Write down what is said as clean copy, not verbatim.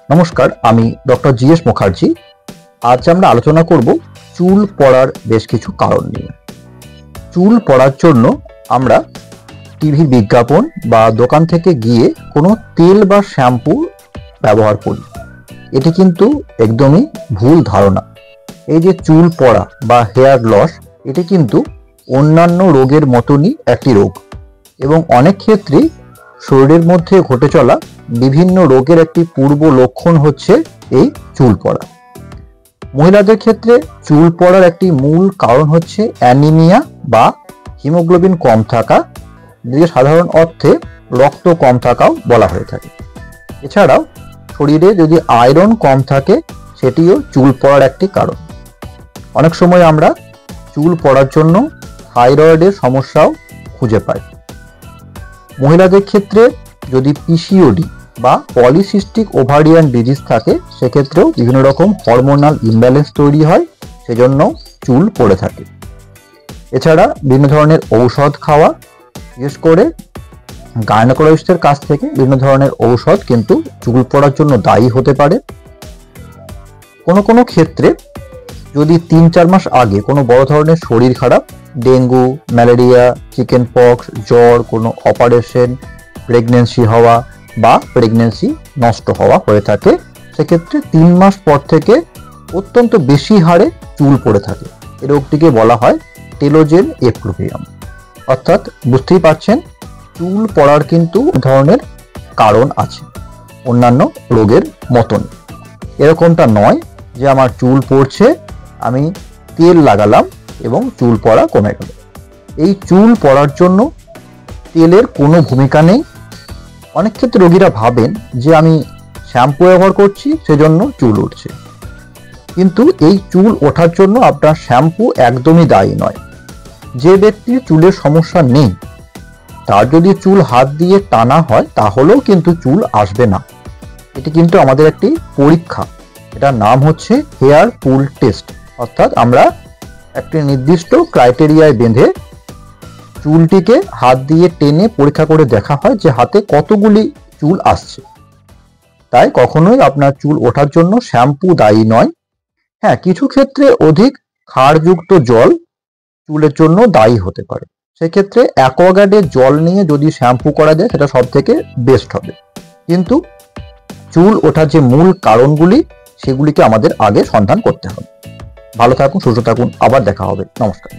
নমস্কার, আমি doctor GS Mukherjee. আজ আমরা আলোচনা করব চুল পড়ার বেশ কিছু কারণ নিয়ে। চুল পড়ার জন্য আমরা টিভি বিজ্ঞাপন বা দোকান থেকে গিয়ে কোনো তেল বা শ্যাম্পু ব্যবহার করি। এটি কিন্তু একদমই ভুল ধারণা। এই যে চুল পড়া বা হেয়ার লস, এটি কিন্তু অন্যান্য রোগের মতনই একটি রোগ এবং অনেক ক্ষেত্রেই শরীরের মধ্যে ঘটে চলা বিভিন্ন রোগের একটি পূর্ব লক্ষণ হচ্ছে এই চুল পড়া। মহিলাদের ক্ষেত্রে চুল পড়ার একটি মূল কারণ হচ্ছে অ্যানিমিয়া বা হিমোগ্লোবিন কম থাকা, যে সাধারণ অর্থে রক্ত কম থাকাও বলা হয়ে থাকে। এছাড়াও শরীরে যদি আয়রন কম থাকে, সেটিও চুল পড়ার একটি কারণ। অনেক সময় আমরা চুল পড়ার জন্য থাইরয়েডের সমস্যাও খুঁজে পাই। মহিলাদের ক্ষেত্রে যদি পিসিওডি বা পলিসিস্টিক ওভারিয়ান ডিজিজ থাকে, সেক্ষেত্রেও বিভিন্ন রকম হরমোনাল ইমব্যালেন্স তৈরি হয়, সেজন্য চুল পড়ে থাকে। এছাড়া বিভিন্ন ধরনের ঔষধ খাওয়া, বিশেষ করে গাইনোকোলজিস্টের কাছ থেকে বিভিন্ন ধরনের ঔষধ কিন্তু চুল পড়ার জন্য দায়ী হতে পারে। কোনো কোনো ক্ষেত্রে যদি 3-4 মাস আগে কোনো বড় ধরনের শরীর খারাপ, ডেঙ্গু, ম্যালেরিয়া, চিকেন পক্স, জ্বর, কোনো অপারেশন, প্রেগনেন্সি হওয়া বা প্রেগনেন্সি নষ্ট হওয়া হয়ে থাকে, সেক্ষেত্রে 3 মাস পর থেকে অত্যন্ত বেশি হারে চুল পড়ে থাকে। এই রোগটিকে বলা হয় টেলোজেন এপ্লুভিয়াম। অর্থাৎ বুঝতেই পারছেন, চুল পড়ার কিন্তু ধরনের কারণ আছে অন্যান্য রোগের মতন। এরকমটা নয় যে আমার চুল পড়ছে, আমি তেল লাগালাম এবং চুল পড়া কমে গেল। এই চুল পড়ার জন্য তেলের কোনো ভূমিকা নেই। অনেক ক্ষেত্রে রোগীরা ভাবেন যে আমি শ্যাম্পু ব্যবহার করছি, সেজন্য চুল উঠছে। কিন্তু এই চুল ওঠার জন্য আপনার শ্যাম্পু একদমই দায়ী নয়। যে ব্যক্তির চুলের সমস্যা নেই, তার যদি চুল হাত দিয়ে টানা হয়, তাহলেও কিন্তু চুল আসবে না। এটি কিন্তু আমাদের একটি পরীক্ষা। এটার নাম হচ্ছে হেয়ার পুল টেস্ট। অর্থাৎ আমরা একটি নির্দিষ্ট ক্রাইটেরিয়ায় বেঁধে চুলটিকে হাত দিয়ে টেনে পরীক্ষা করে দেখা হয় যে হাতে কতগুলি চুল আসছে। তাই কখনোই আপনার চুল ওঠার জন্য শ্যাম্পু দায়ী নয়। হ্যাঁ, কিছু ক্ষেত্রে অধিক ক্ষারযুক্ত জল চুলের জন্য দায়ী হতে পারে। সেক্ষেত্রে অ্যাকোয়াগার্ডের জল নিয়ে যদি শ্যাম্পু করা যায়, সেটা সব থেকে বেস্ট হবে। কিন্তু চুল ওঠার যে মূল কারণগুলি, সেগুলিকে আমাদের আগে সন্ধান করতে হবে। ভালো থাকুন, সুস্থ থাকুন, আবার দেখা হবে। নমস্কার।